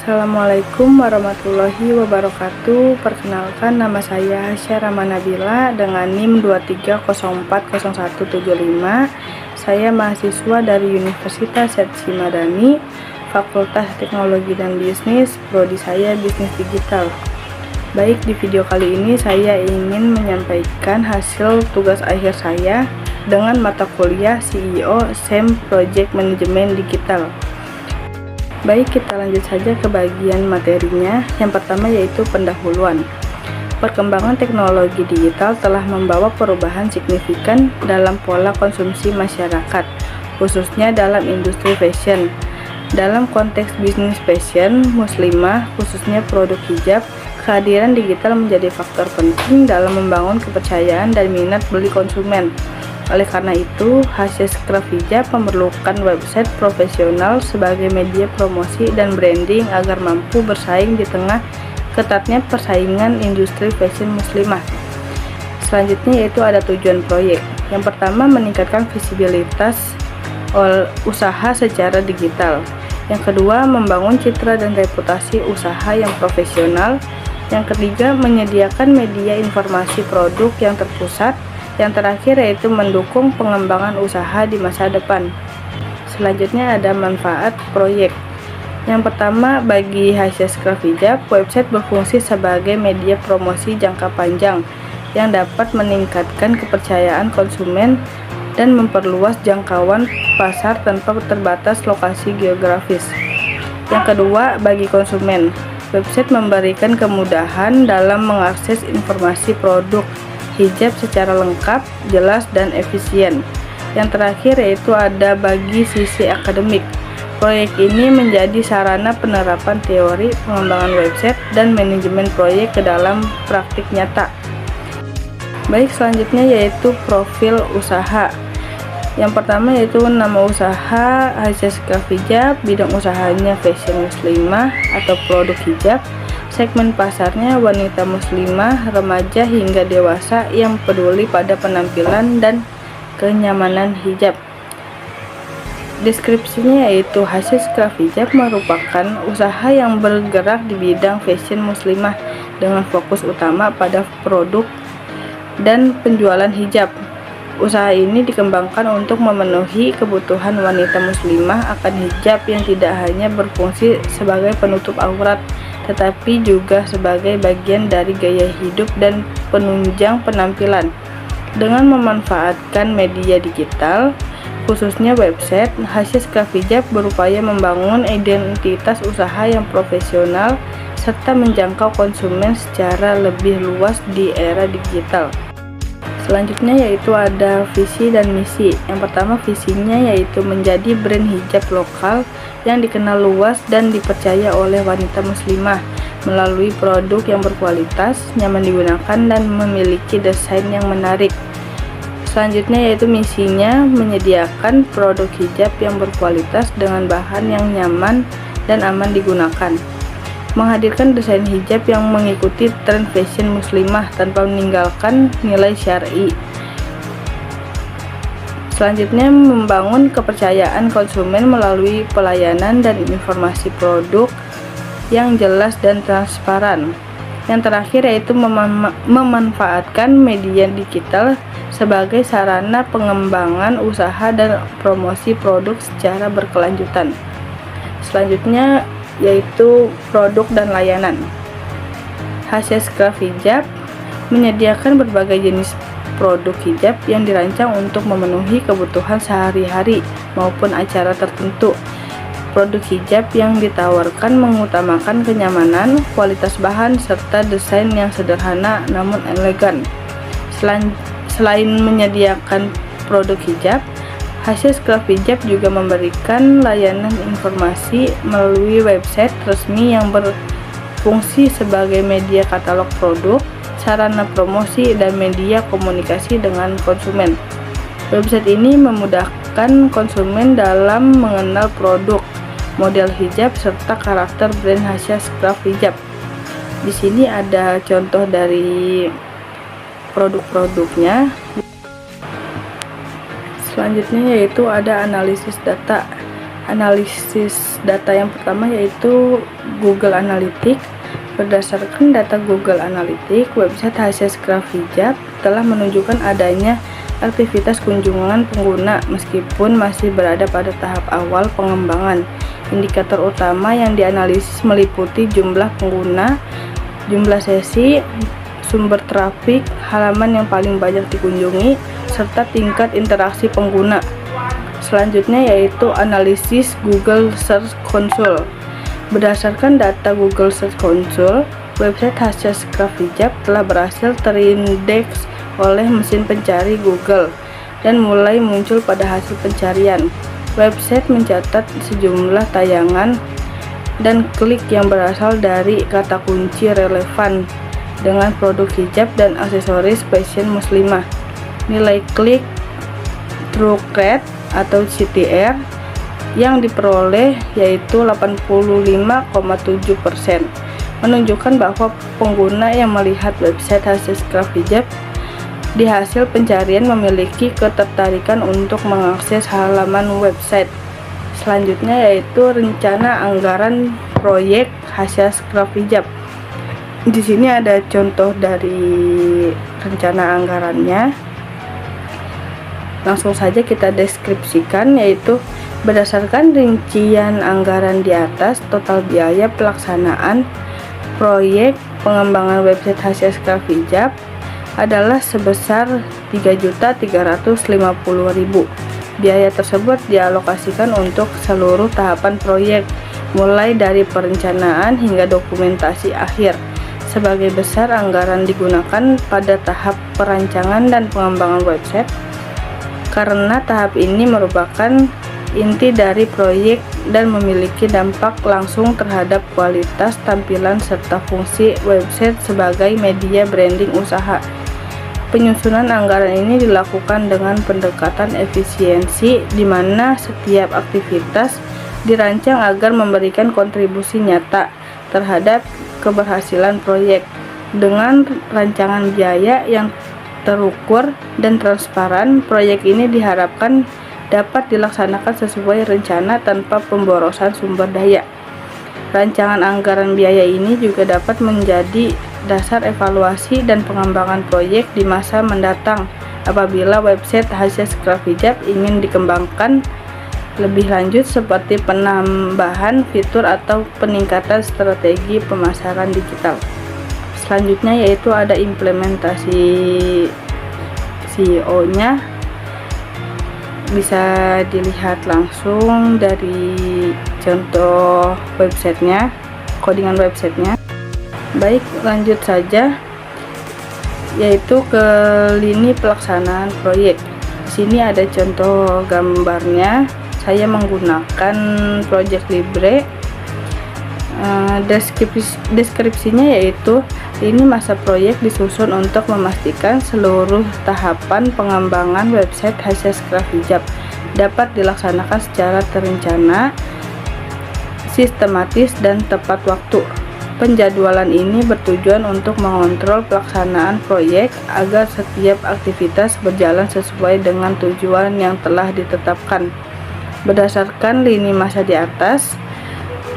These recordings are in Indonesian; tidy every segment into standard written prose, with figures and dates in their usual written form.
Assalamualaikum warahmatullahi wabarakatuh. Perkenalkan, nama saya Hasya Ramanabila dengan NIM 23040175. Saya mahasiswa dari Universitas Syed Madani, Fakultas Teknologi dan Bisnis, prodi saya Bisnis Digital. Baik, di video kali ini saya ingin menyampaikan hasil tugas akhir saya dengan mata kuliah CEO SEM Project Manajemen Digital. Baik, kita lanjut saja ke bagian materinya. Yang pertama yaitu pendahuluan. Perkembangan teknologi digital telah membawa perubahan signifikan dalam pola konsumsi masyarakat, khususnya dalam industri fashion. Dalam konteks bisnis fashion muslimah, khususnya produk hijab, kehadiran digital menjadi faktor penting dalam membangun kepercayaan dan minat beli konsumen. Oleh karena itu, Hasya Craft Hijab memerlukan website profesional sebagai media promosi dan branding agar mampu bersaing di tengah ketatnya persaingan industri fashion muslimah. Selanjutnya yaitu ada tujuan proyek. Yang pertama, meningkatkan visibilitas usaha secara digital. Yang kedua, membangun citra dan reputasi usaha yang profesional. Yang ketiga, menyediakan media informasi produk yang terpusat. Yang terakhir yaitu mendukung pengembangan usaha di masa depan. Selanjutnya ada manfaat proyek. Yang pertama, bagi Hasya Craft Hijab, website berfungsi sebagai media promosi jangka panjang yang dapat meningkatkan kepercayaan konsumen dan memperluas jangkauan pasar tanpa terbatas lokasi geografis. Yang kedua, bagi konsumen, website memberikan kemudahan dalam mengakses informasi produk hijab secara lengkap, jelas, dan efisien. Yang terakhir yaitu ada bagi sisi akademik. Proyek ini menjadi sarana penerapan teori, pengembangan website, dan manajemen proyek ke dalam praktik nyata. Baik, selanjutnya yaitu profil usaha. Yang pertama yaitu nama usaha Hasya Craft Hijab, bidang usahanya fashion muslimah atau produk hijab. Segmen pasarnya wanita muslimah, remaja hingga dewasa yang peduli pada penampilan dan kenyamanan hijab. Deskripsinya yaitu Hasya Craft Hijab merupakan usaha yang bergerak di bidang fashion muslimah dengan fokus utama pada produk dan penjualan hijab. Usaha ini dikembangkan untuk memenuhi kebutuhan wanita muslimah akan hijab yang tidak hanya berfungsi sebagai penutup aurat, tetapi juga sebagai bagian dari gaya hidup dan penunjang penampilan. Dengan memanfaatkan media digital, khususnya website, Hasya Craft Hijab berupaya membangun identitas usaha yang profesional serta menjangkau konsumen secara lebih luas di era digital. Selanjutnya yaitu ada visi dan misi. Yang pertama, visinya yaitu menjadi brand hijab lokal yang dikenal luas dan dipercaya oleh wanita muslimah melalui produk yang berkualitas, nyaman digunakan, dan memiliki desain yang menarik. Selanjutnya yaitu misinya menyediakan produk hijab yang berkualitas dengan bahan yang nyaman dan aman digunakan. Menghadirkan desain hijab yang mengikuti tren fashion muslimah tanpa meninggalkan nilai syar'i. Selanjutnya, membangun kepercayaan konsumen melalui pelayanan dan informasi produk yang jelas dan transparan. Yang terakhir yaitu memanfaatkan media digital sebagai sarana pengembangan usaha dan promosi produk secara berkelanjutan. Selanjutnya yaitu produk dan layanan. Hasya Craft Hijab menyediakan berbagai jenis produk hijab yang dirancang untuk memenuhi kebutuhan sehari-hari maupun acara tertentu. Produk hijab yang ditawarkan mengutamakan kenyamanan, kualitas bahan, serta desain yang sederhana namun elegan. Selain menyediakan produk hijab, Hasya Craft Hijab juga memberikan layanan informasi melalui website resmi yang berfungsi sebagai media katalog produk, sarana promosi, dan media komunikasi dengan konsumen. Website ini memudahkan konsumen dalam mengenal produk, model hijab, serta karakter brand Hasya Craft Hijab. Di sini ada contoh dari produk-produknya. Selanjutnya yaitu ada analisis data. Analisis data yang pertama yaitu Google Analytics. Berdasarkan data Google Analytics, website HCScraf Hijab telah menunjukkan adanya aktivitas kunjungan pengguna meskipun masih berada pada tahap awal pengembangan. Indikator utama yang dianalisis meliputi jumlah pengguna, jumlah sesi, sumber trafik, halaman yang paling banyak dikunjungi, serta tingkat interaksi pengguna. Selanjutnya yaitu analisis Google Search Console. Berdasarkan data Google Search Console, website HCScraf Hijab telah berhasil terindeks oleh mesin pencari Google dan mulai muncul pada hasil pencarian. Website mencatat sejumlah tayangan dan klik yang berasal dari kata kunci relevan dengan produk hijab dan aksesoris fashion muslimah. Nilai klik through rate atau CTR yang diperoleh yaitu 85,7%, menunjukkan bahwa pengguna yang melihat website HCScraf Hijab di hasil pencarian memiliki ketertarikan untuk mengakses halaman website. Selanjutnya yaitu rencana anggaran proyek HCScraf Hijab. Di sini ada contoh dari rencana anggarannya. Langsung saja kita deskripsikan, yaitu berdasarkan rincian anggaran di atas, total biaya pelaksanaan proyek pengembangan website HCScraf Hijab adalah sebesar 3.350.000. Biaya tersebut dialokasikan untuk seluruh tahapan proyek, mulai dari perencanaan hingga dokumentasi akhir. Sebagai besar anggaran digunakan pada tahap perancangan dan pengembangan website, karena tahap ini merupakan inti dari proyek dan memiliki dampak langsung terhadap kualitas tampilan serta fungsi website sebagai media branding usaha. Penyusunan anggaran ini dilakukan dengan pendekatan efisiensi, di mana setiap aktivitas dirancang agar memberikan kontribusi nyata terhadap keberhasilan proyek. Dengan rancangan biaya yang terukur dan transparan, proyek ini diharapkan dapat dilaksanakan sesuai rencana tanpa pemborosan sumber daya. Rancangan anggaran biaya ini juga dapat menjadi dasar evaluasi dan pengembangan proyek di masa mendatang apabila website HCScraf Hijab ingin dikembangkan lebih lanjut, seperti penambahan fitur atau peningkatan strategi pemasaran digital. Selanjutnya yaitu ada implementasi CEO-nya. Bisa dilihat langsung dari contoh websitenya, codingan websitenya. Baik, lanjut saja, yaitu ke lini pelaksanaan proyek. Di sini ada contoh gambarnya. Saya menggunakan Project Libre. Deskripsinya yaitu ini masa proyek disusun untuk memastikan seluruh tahapan pengembangan website HCScraf Hijab dapat dilaksanakan secara terencana, sistematis, dan tepat waktu. Penjadwalan ini bertujuan untuk mengontrol pelaksanaan proyek agar setiap aktivitas berjalan sesuai dengan tujuan yang telah ditetapkan. Berdasarkan lini masa di atas,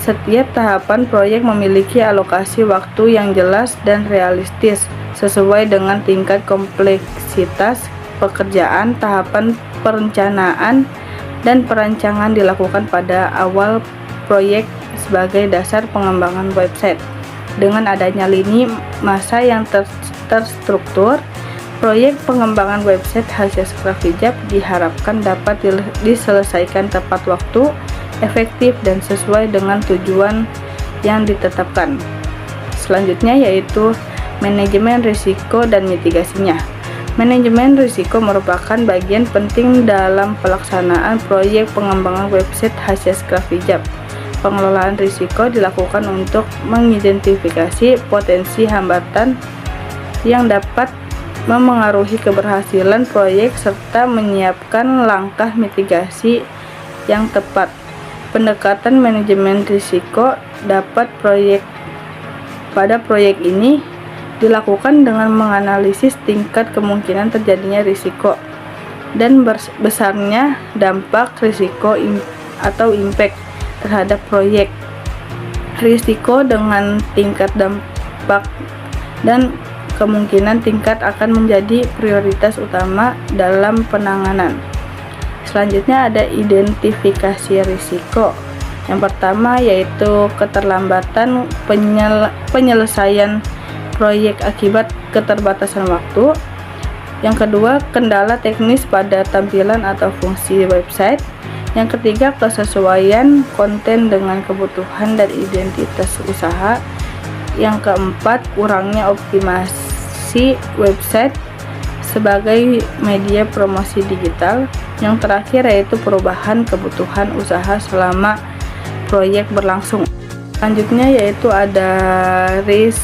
setiap tahapan proyek memiliki alokasi waktu yang jelas dan realistis sesuai dengan tingkat kompleksitas pekerjaan. Tahapan perencanaan dan perancangan dilakukan pada awal proyek sebagai dasar pengembangan website. Dengan adanya lini masa yang terstruktur, proyek pengembangan website HCScraf Hijab diharapkan dapat diselesaikan tepat waktu, efektif, dan sesuai dengan tujuan yang ditetapkan. Selanjutnya yaitu manajemen risiko dan mitigasinya. Manajemen risiko merupakan bagian penting dalam pelaksanaan proyek pengembangan website HCScraf Hijab. Pengelolaan risiko dilakukan untuk mengidentifikasi potensi hambatan yang dapat memengaruhi keberhasilan proyek serta menyiapkan langkah mitigasi yang tepat. Pendekatan manajemen risiko pada proyek ini dilakukan dengan menganalisis tingkat kemungkinan terjadinya risiko dan besarnya dampak risiko atau impact terhadap proyek, risiko dengan tingkat dampak, dan kemungkinan tingkat akan menjadi prioritas utama dalam penanganan. Selanjutnya ada identifikasi risiko. Yang pertama yaitu keterlambatan penyelesaian proyek akibat keterbatasan waktu. Yang kedua, kendala teknis pada tampilan atau fungsi website. Yang ketiga, kesesuaian konten dengan kebutuhan dan identitas usaha. Yang keempat, kurangnya optimasi website sebagai media promosi digital. Yang terakhir yaitu perubahan kebutuhan usaha selama proyek berlangsung. Selanjutnya yaitu ada risk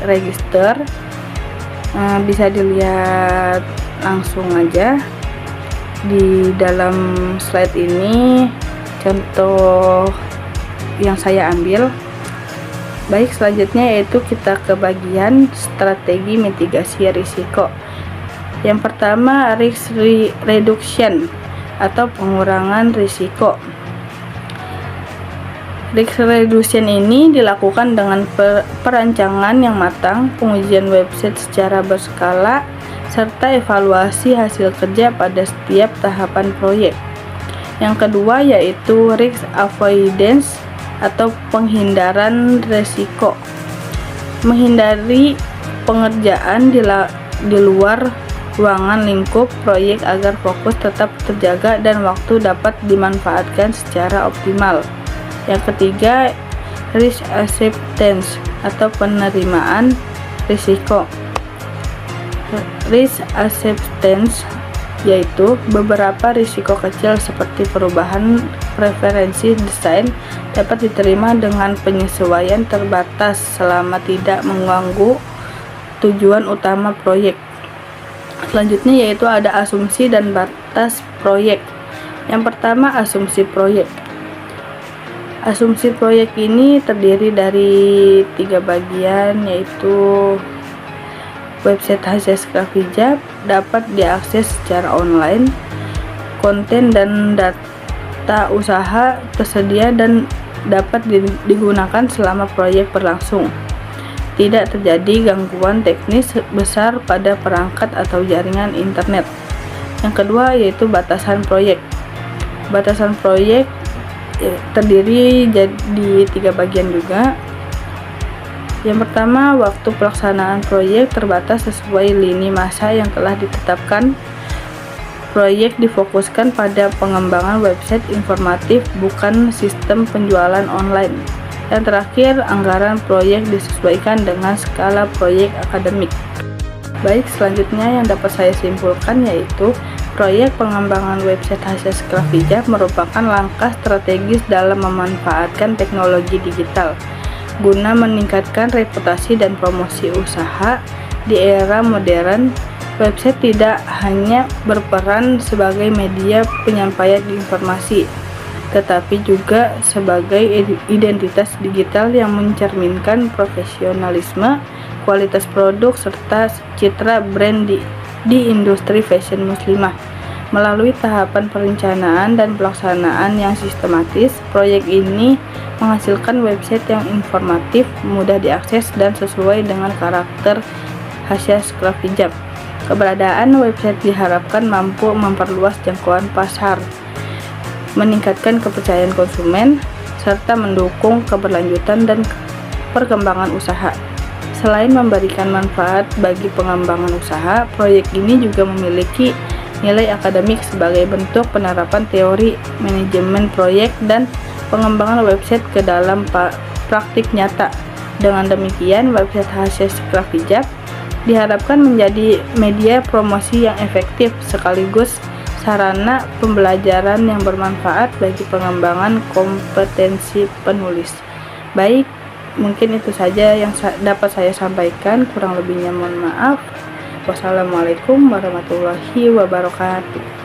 register. Bisa dilihat langsung aja di dalam slide ini contoh yang saya ambil. Baik, selanjutnya yaitu kita ke bagian strategi mitigasi risiko. Yang pertama, risk reduction atau pengurangan risiko. Risk reduction ini dilakukan dengan perancangan yang matang, pengujian website secara berskala, serta evaluasi hasil kerja pada setiap tahapan proyek. Yang kedua yaitu risk avoidance atau penghindaran risiko. Menghindari pengerjaan di luar ruangan lingkup proyek agar fokus tetap terjaga dan waktu dapat dimanfaatkan secara optimal. Yang ketiga, risk acceptance atau penerimaan risiko. Risk acceptance yaitu beberapa risiko kecil seperti perubahan preferensi desain dapat diterima dengan penyesuaian terbatas selama tidak mengganggu tujuan utama proyek. Selanjutnya yaitu ada asumsi dan batas proyek. Yang pertama, asumsi proyek. Asumsi proyek ini terdiri dari 3 bagian, yaitu website hasil Scrap-Hijab dapat diakses secara online, konten dan data usaha tersedia dan dapat digunakan selama proyek berlangsung. Tidak terjadi gangguan teknis besar pada perangkat atau jaringan internet. Yang kedua yaitu batasan proyek. Batasan proyek terdiri jadi 3 bagian juga. Yang pertama, waktu pelaksanaan proyek terbatas sesuai lini masa yang telah ditetapkan. Proyek difokuskan pada pengembangan website informatif, bukan sistem penjualan online. Yang terakhir, anggaran proyek disesuaikan dengan skala proyek akademik. Baik, selanjutnya yang dapat saya simpulkan yaitu proyek pengembangan website hasil Scrap-Hijab merupakan langkah strategis dalam memanfaatkan teknologi digital guna meningkatkan reputasi dan promosi usaha. Di era modern, website tidak hanya berperan sebagai media penyampaian informasi, tetapi juga sebagai identitas digital yang mencerminkan profesionalisme, kualitas produk, serta citra brand di industri fashion muslimah. Melalui tahapan perencanaan dan pelaksanaan yang sistematis, proyek ini menghasilkan website yang informatif, mudah diakses, dan sesuai dengan karakter hasil Scrap-Hijab. Keberadaan website diharapkan mampu memperluas jangkauan pasar, meningkatkan kepercayaan konsumen, serta mendukung keberlanjutan dan perkembangan usaha. Selain memberikan manfaat bagi pengembangan usaha, proyek ini juga memiliki nilai akademik sebagai bentuk penerapan teori manajemen proyek dan pengembangan website ke dalam praktik nyata. Dengan demikian, website hasil Scrap-Hijab diharapkan menjadi media promosi yang efektif sekaligus sarana pembelajaran yang bermanfaat bagi pengembangan kompetensi penulis. Baik, mungkin itu saja yang dapat saya sampaikan, kurang lebihnya mohon maaf. Wassalamualaikum warahmatullahi wabarakatuh.